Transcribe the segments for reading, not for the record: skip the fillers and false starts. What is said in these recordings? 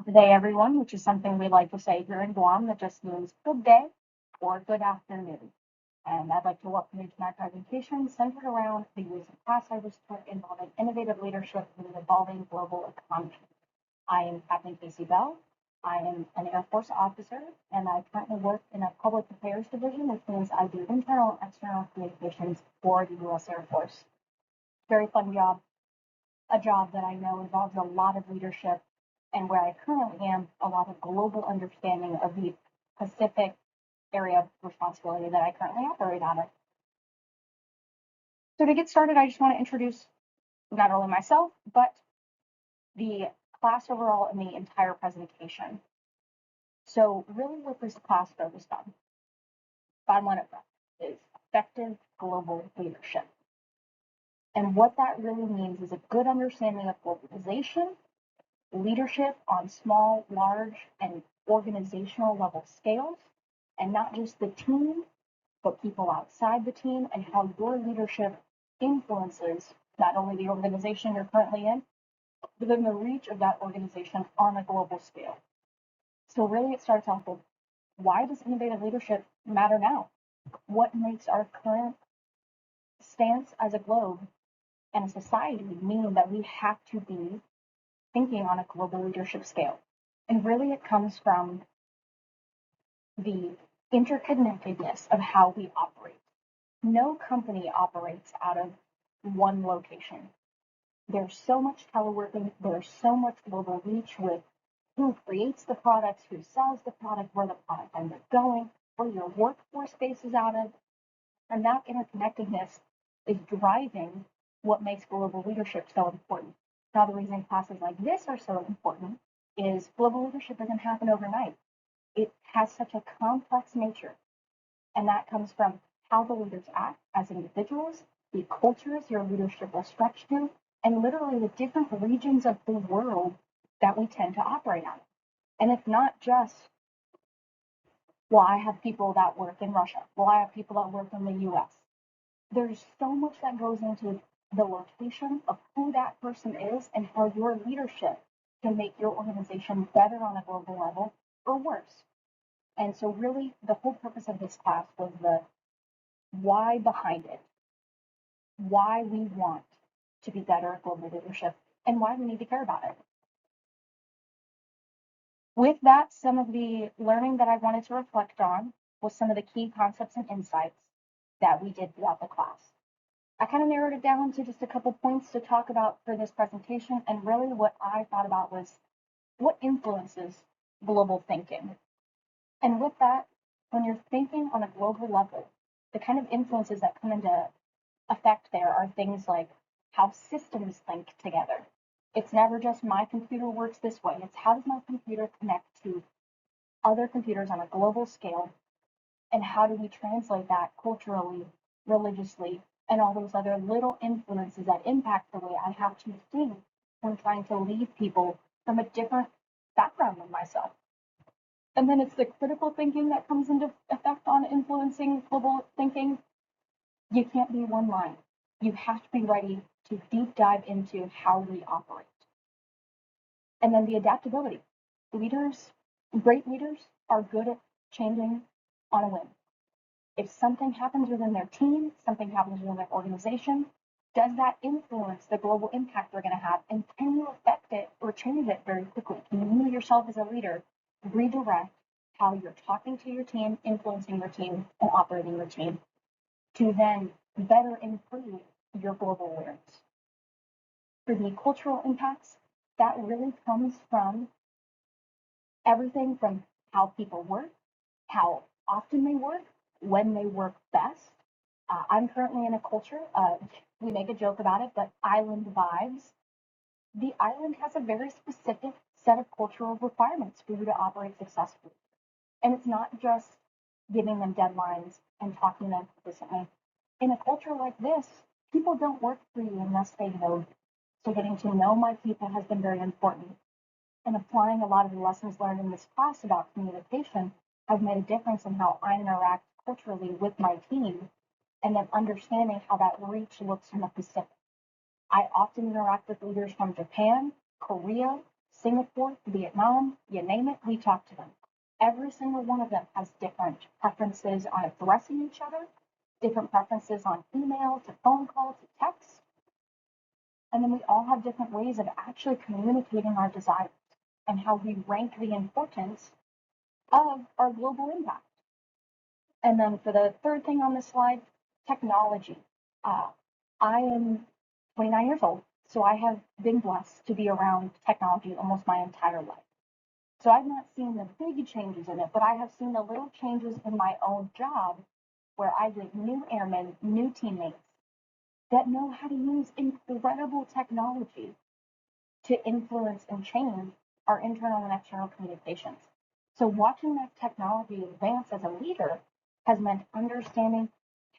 Good day, everyone, which is something we like to say here in Guam that just means good day or good afternoon. And I'd like to welcome you to my presentation centered around the use of class I was taught involving innovative leadership in the evolving global economy. I am Captain Casey Bell. I am an Air Force officer, and I currently work in a public affairs division, which means I do internal and external communications for the U.S. Air Force. Very fun job, a job that I know involves a lot of leadership and where I currently am, a lot of global understanding of the Pacific area of responsibility that I currently operate out of. So to get started, I just want to introduce not only myself, but the class overall and the entire presentation. So really what this class focused on, bottom line of that, is effective global leadership. And what that really means is a good understanding of globalization, leadership on small, large, and organizational level scales, and not just the team, but people outside the team, and how your leadership influences not only the organization you're currently in, but then the reach of that organization on a global scale. So really it starts off with, why does innovative leadership matter now? What makes our current stance as a globe and a society mean that we have to be thinking on a global leadership scale? And really it comes from the interconnectedness of how we operate. No company operates out of one location. There's so much teleworking, there's so much global reach with who creates the products, who sells the product, where the product ends up going, where your workforce base is out of. And that interconnectedness is driving what makes global leadership so important. Now, the reason classes like this are so important is global leadership doesn't happen overnight. It has such a complex nature, and that comes from how the leaders act as individuals, the cultures your leadership will stretch to, and literally the different regions of the world that we tend to operate on. And it's not just, well, I have people that work in Russia, well, I have people that work in the US. There's so much that goes into the location of who that person is and how your leadership can make your organization better on a global level or worse. And so really the whole purpose of this class was the why behind it, why we want to be better at global leadership, and why we need to care about it. With that, some of the learning that I wanted to reflect on was some of the key concepts and insights that we did throughout the class. I kind of narrowed it down to just a couple points to talk about for this presentation, and really what I thought about was what influences global thinking. And with that, when you're thinking on a global level, the kind of influences that come into effect there are things like how systems think together. It's never just my computer works this way. It's how does my computer connect to other computers on a global scale, and how do we translate that culturally, religiously, and all those other little influences that impact the way I have to think when trying to lead people from a different background than myself. And then it's the critical thinking that comes into effect on influencing global thinking. You can't be one line. You have to be ready to deep dive into how we operate. And then the adaptability. Leaders, great leaders, are good at changing on a whim. If something happens within their team, something happens within their organization, does that influence the global impact they're going to have? And can you affect it or change it very quickly? Can you yourself as a leader redirect how you're talking to your team, influencing your team, and operating your team to then better improve your global awareness? For the cultural impacts, that really comes from everything from how people work, how often they work, when they work best. I'm currently in a culture, we make a joke about it, but island vibes. The island has a very specific set of cultural requirements for you to operate successfully. And it's not just giving them deadlines and talking to them consistently. In a culture like this, people don't work for you unless they know you. So getting to know my people has been very important. And applying a lot of the lessons learned in this class about communication has made a difference in how I interact culturally with my team, and then understanding how that reach looks in the Pacific. I often interact with leaders from Japan, Korea, Singapore, Vietnam, you name it, we talk to them. Every single one of them has different preferences on addressing each other, different preferences on email to phone call to text. And then we all have different ways of actually communicating our desires and how we rank the importance of our global impact. And then for the third thing on this slide, technology. I am 29 years old, so I have been blessed to be around technology almost my entire life. So I've not seen the big changes in it, but I have seen the little changes in my own job where I get new airmen, new teammates that know how to use incredible technology to influence and change our internal and external communications. So watching that technology advance as a leader has meant understanding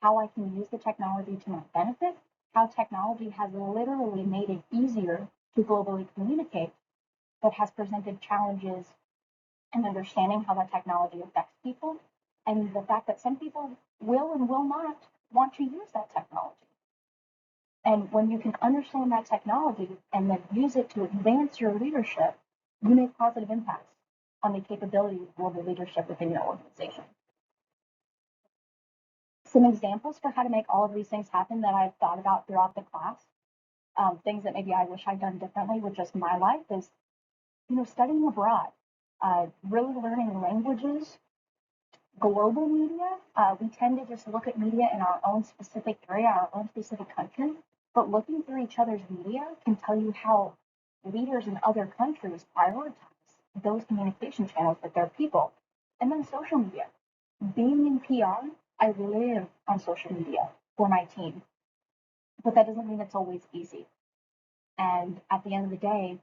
how I can use the technology to my benefit, how technology has literally made it easier to globally communicate, but has presented challenges in understanding how that technology affects people, and the fact that some people will and will not want to use that technology. And when you can understand that technology and then use it to advance your leadership, you make positive impacts on the capability of global leadership within your organization. Some examples for how to make all of these things happen that I've thought about throughout the class, things that maybe I wish I'd done differently with just my life is, studying abroad, really learning languages, global media. We tend to just look at media in our own specific area, our own specific country, but looking through each other's media can tell you how leaders in other countries prioritize those communication channels with their people. And then social media. Being in PR, I live on social media for my team, but that doesn't mean it's always easy. And at the end of the day,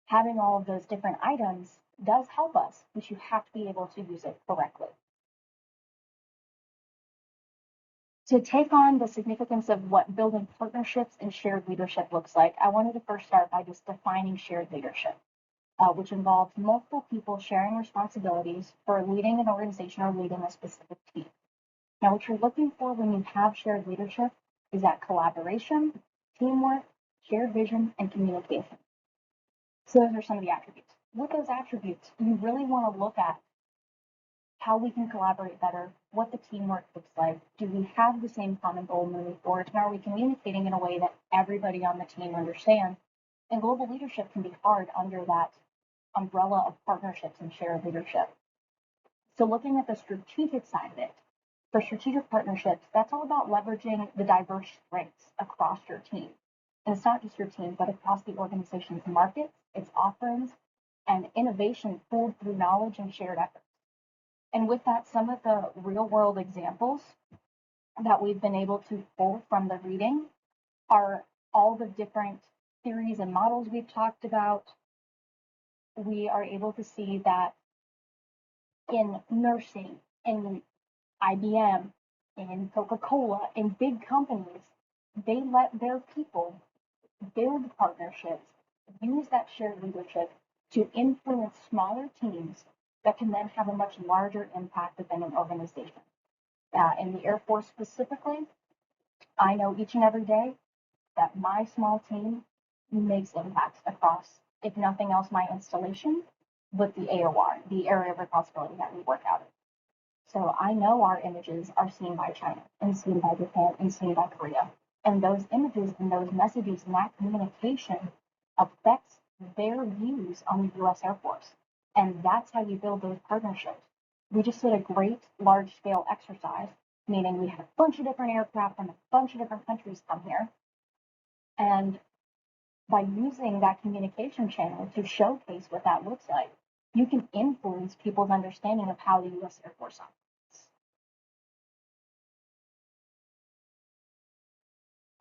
having all of those different items does help us, but you have to be able to use it correctly. To take on the significance of what building partnerships and shared leadership looks like, I wanted to first start by just defining shared leadership, which involves multiple people sharing responsibilities for leading an organization or leading a specific team. Now, what you're looking for when you have shared leadership is that collaboration, teamwork, shared vision, and communication. So those are some of the attributes. With those attributes, you really want to look at how we can collaborate better, what the teamwork looks like, do we have the same common goal moving forward, and are we communicating in a way that everybody on the team understands? And global leadership can be hard under that umbrella of partnerships and shared leadership. So looking at the strategic side of it, for strategic partnerships, that's all about leveraging the diverse strengths across your team. And it's not just your team, but across the organization's markets, its offerings, and innovation pooled through knowledge and shared efforts. And with that, some of the real world examples that we've been able to pull from the reading are all the different theories and models we've talked about. We are able to see that in nursing, in IBM, in Coca-Cola, in big companies, they let their people build partnerships, use that shared leadership to influence smaller teams that can then have a much larger impact within an organization. In the Air Force specifically, I know each and every day that my small team makes impacts across, if nothing else, my installation, but the AOR, the area of responsibility that we work out of. So I know our images are seen by China and seen by Japan and seen by Korea. And those images and those messages and that communication affects their views on the US Air Force. And that's how you build those partnerships. We just did a great large scale exercise, meaning we had a bunch of different aircraft from a bunch of different countries come here. And by using that communication channel to showcase what that looks like, you can influence people's understanding of how the US Air Force operates.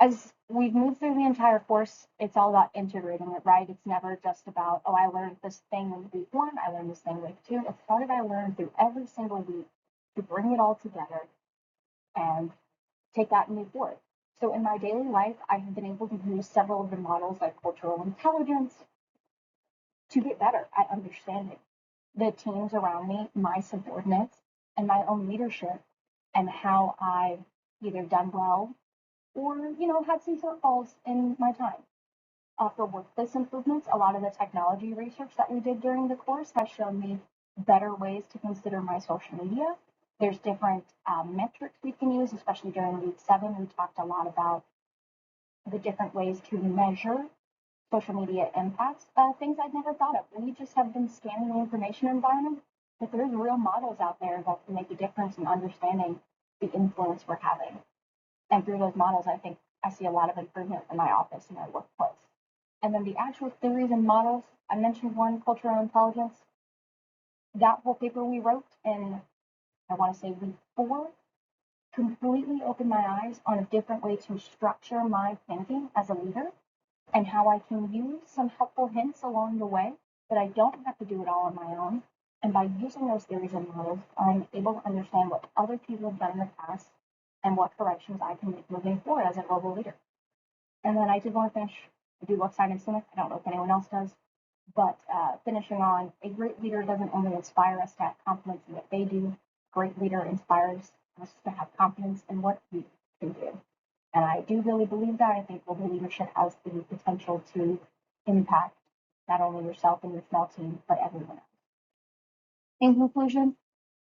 As we've moved through the entire course, it's all about integrating it, right? It's never just about, oh, I learned this thing in week 1, I learned this thing week 2. It's how did I learn through every single week to bring it all together and take that and move forward. So in my daily life, I have been able to use several of the models like cultural intelligence to get better at understanding the teams around me, my subordinates, and my own leadership, and how I've either done well or, had some shortfalls in my time. for workplace improvements, a lot of the technology research that we did during the course has shown me better ways to consider my social media. There's different metrics we can use, especially during week 7. We talked a lot about the different ways to measure social media impacts, things I'd never thought of. We just have been scanning the information environment, but there's real models out there that can make a difference in understanding the influence we're having. And through those models, I think I see a lot of improvement in my office and my workplace. And then the actual theories and models, I mentioned one, cultural intelligence. That whole paper we wrote in, I want to say week 4, completely opened my eyes on a different way to structure my thinking as a leader and how I can use some helpful hints along the way, but I don't have to do it all on my own. And by using those theories and models, I'm able to understand what other people have done in the past and what corrections I can make moving forward as a global leader. And then I did want to finish, I do love Simon Sinek. I don't know if anyone else does, but finishing on, a great leader doesn't only inspire us to have confidence in what they do, a great leader inspires us to have confidence in what we can do. And I do really believe that. I think global leadership has the potential to impact not only yourself and your small team, but everyone else. In conclusion,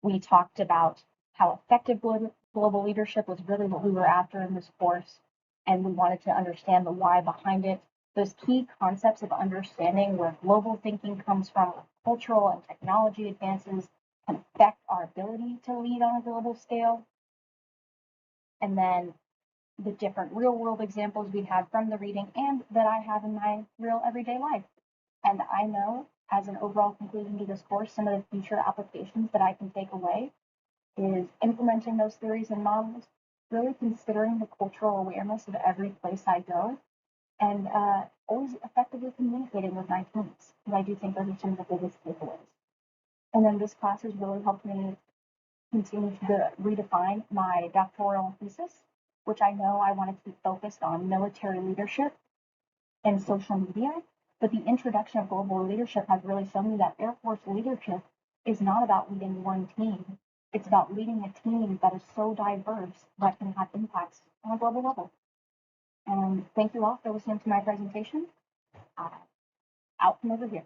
we talked about how effective global leadership was really what we were after in this course, and we wanted to understand the why behind it. Those key concepts of understanding where global thinking comes from, where cultural and technology advances can affect our ability to lead on a global scale. And then the different real world examples we had from the reading and that I have in my real everyday life. And I know as an overall conclusion to this course, some of the future applications that I can take away is implementing those theories and models, really considering the cultural awareness of every place I go, and always effectively communicating with my teams, because I do think those are some of the biggest takeaways. And then this class has really helped me continue to redefine my doctoral thesis, which I know I want to keep focused on military leadership and social media. But the introduction of global leadership has really shown me that Air Force leadership is not about leading one team. It's about leading a team that is so diverse that can have impacts on a global level. And thank you all for listening to my presentation. Out from over here.